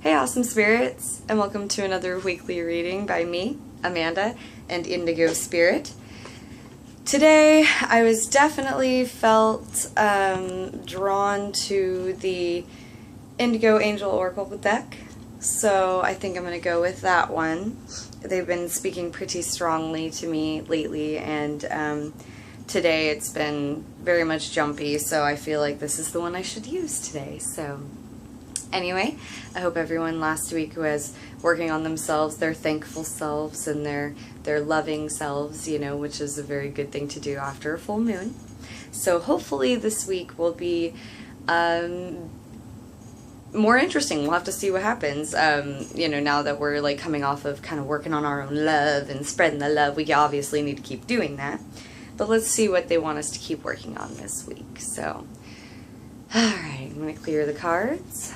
Hey awesome spirits, and welcome to another weekly reading by me, Amanda, and Indigo Spirit. Today I was definitely felt drawn to the Indigo Angel Oracle deck, so I think I'm going to go with that one. They've been speaking pretty strongly to me lately, and today it's been very much jumpy, so I feel like this is the one I should use today. So anyway, I hope everyone last week was working on themselves, their thankful selves, and their loving selves, you know, which is a very good thing to do after a full moon. So hopefully this week will be more interesting. We'll have to see what happens. You know, now that we're like coming off of kind of working on our own love and spreading the love, we obviously need to keep doing that. But let's see what they want us to keep working on this week. So, alright, I'm going to clear the cards.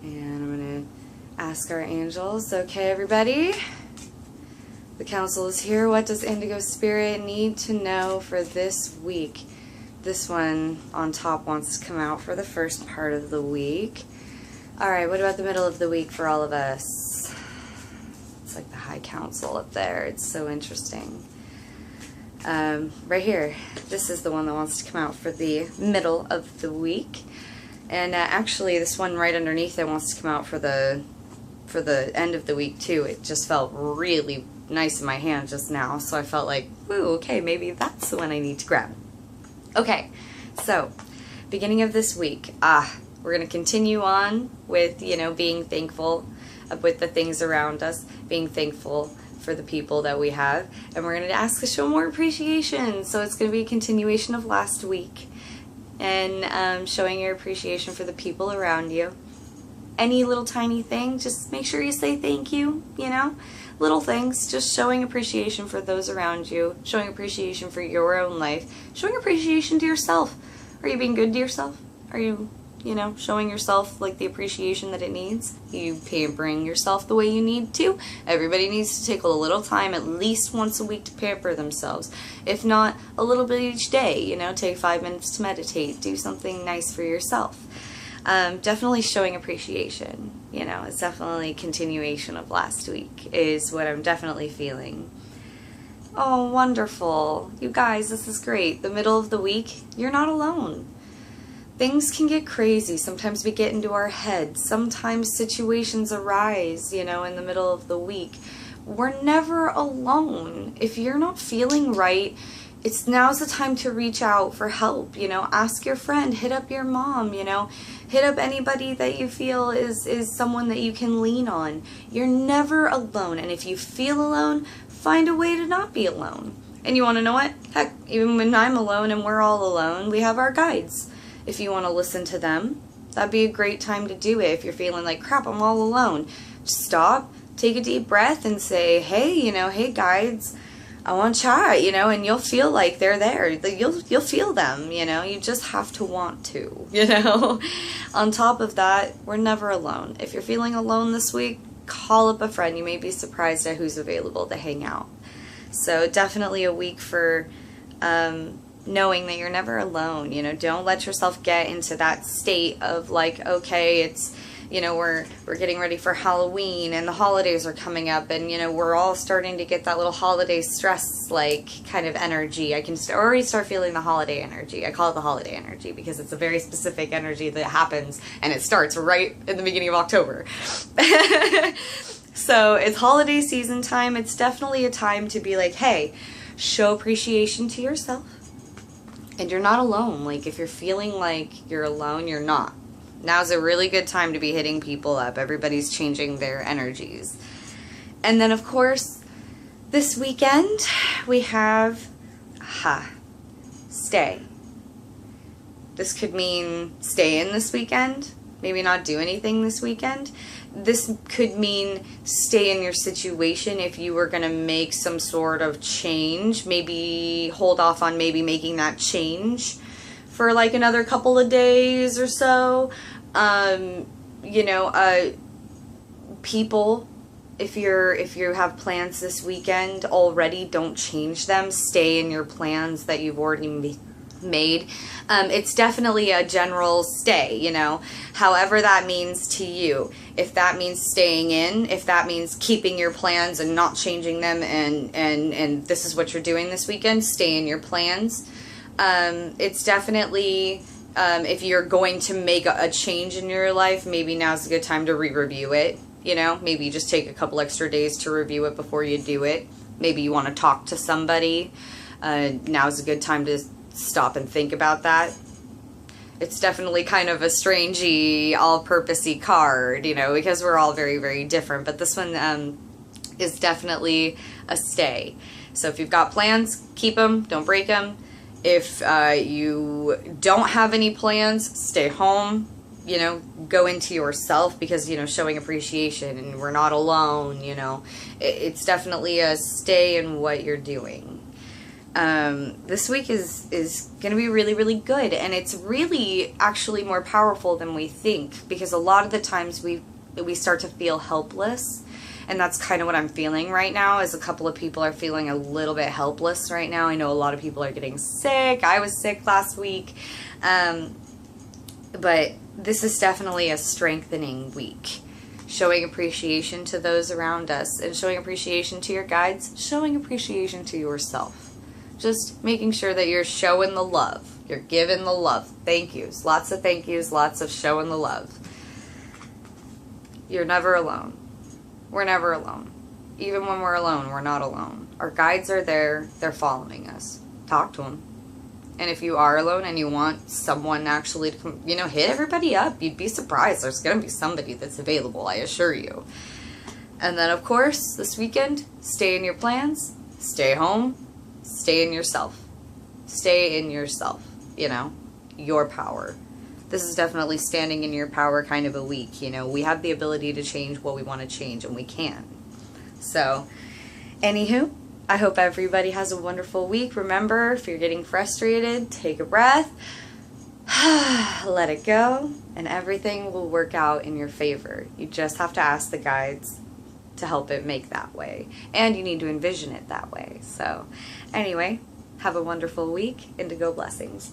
And I'm going to ask our angels. Okay, everybody? The council is here. What does Indigo Spirit need to know for this week? This one on top wants to come out for the first part of the week. Alright, what about the middle of the week for all of us? It's like the High Council up there. It's so interesting. Right here. This is the one that wants to come out for the middle of the week. And actually, this one right underneath it wants to come out for the end of the week too. It just felt really nice in my hand just now, so I felt like, ooh, okay, maybe that's the one I need to grab. Okay, so beginning of this week, we're going to continue on with, you know, being thankful with the things around us, being thankful for the people that we have, and we're going to ask to show more appreciation. So it's going to be a continuation of last week, and showing your appreciation for the people around you. Any little tiny thing, just make sure you say thank you, you know? Little things, just showing appreciation for those around you, showing appreciation for your own life, showing appreciation to yourself. Are you being good to yourself? Are you, you know, showing yourself like the appreciation that it needs? Are you pampering yourself the way you need to? Everybody needs to take a little time at least once a week to pamper themselves. If not, a little bit each day, you know, take 5 minutes to meditate, do something nice for yourself. Definitely showing appreciation, you know, it's definitely a continuation of last week is what I'm definitely feeling. Oh, wonderful. You guys, this is great. The middle of the week, you're not alone. Things can get crazy. Sometimes we get into our heads. Sometimes situations arise, you know, in the middle of the week. We're never alone. If you're not feeling right, now's the time to reach out for help, you know, ask your friend, hit up your mom, you know, hit up anybody that you feel is someone that you can lean on. You're never alone, and if you feel alone, find a way to not be alone. And you want to know what? Heck, even when I'm alone and we're all alone, we have our guides. If you want to listen to them, that'd be a great time to do it. If you're feeling like, crap, I'm all alone, just stop, take a deep breath and say, hey, you know, hey guides, I want to chat, you know, and you'll feel like they're there. You'll feel them, you know. You just have to want to, you know. On top of that, we're never alone. If you're feeling alone this week, call up a friend. You may be surprised at who's available to hang out. So definitely a week for knowing that you're never alone, you know. Don't let yourself get into that state of like, okay, it's, you know, we're getting ready for Halloween and the holidays are coming up, and you know, we're all starting to get that little holiday stress like kind of energy. I can already start feeling the holiday energy. I call it the holiday energy because it's a very specific energy that happens and it starts right in the beginning of October. So it's holiday season time. It's definitely a time to be like, hey, show appreciation to yourself. And you're not alone. Like if you're feeling like you're alone, you're not. Now's a really good time to be hitting people up. Everybody's changing their energies. And then, of course, this weekend, we have, stay. This could mean stay in this weekend, maybe not do anything this weekend. This could mean stay in your situation if you were going to make some sort of change. Maybe hold off on maybe making that change for like another couple of days or so. You know, people, if you have plans this weekend already, don't change them. Stay in your plans that you've already made. It's definitely a general stay, you know, however that means to you. If that means staying in, if that means keeping your plans and not changing them, and this is what you're doing this weekend, stay in your plans. It's definitely, if you're going to make a change in your life, maybe now's a good time to re-review it, you know, maybe just take a couple extra days to review it before you do it. Maybe you want to talk to somebody. Now's a good time to stop and think about that. It's definitely kind of a strangey, all-purposey card, you know, because we're all very, very different. But this one is definitely a stay. So if you've got plans, keep them, don't break them. If you don't have any plans, stay home, you know, go into yourself, because, you know, showing appreciation and we're not alone, you know. It's definitely a stay in what you're doing. This week is going to be really, really good, and it's really actually more powerful than we think, because a lot of the times we start to feel helpless, and that's kind of what I'm feeling right now, is a couple of people are feeling a little bit helpless right now. I know a lot of people are getting sick. I was sick last week, but this is definitely a strengthening week. Showing appreciation to those around us, and showing appreciation to your guides, showing appreciation to yourself. Just making sure that you're showing the love. You're giving the love. Thank yous. Lots of thank yous. Lots of showing the love. You're never alone. We're never alone. Even when we're alone, we're not alone. Our guides are there. They're following us. Talk to them. And if you are alone and you want someone actually to come, you know, hit everybody up. You'd be surprised. There's going to be somebody that's available, I assure you. And then, of course, this weekend, stay in your plans. Stay home. Stay in yourself. Stay in yourself, you know, your power. This is definitely standing in your power kind of a week, you know. We have the ability to change what we want to change, and we can. So, anywho, I hope everybody has a wonderful week. Remember, if you're getting frustrated, take a breath, let it go, and everything will work out in your favor. You just have to ask the guides to help it make that way, and you need to envision it that way. So anyway, have a wonderful week. Indigo blessings.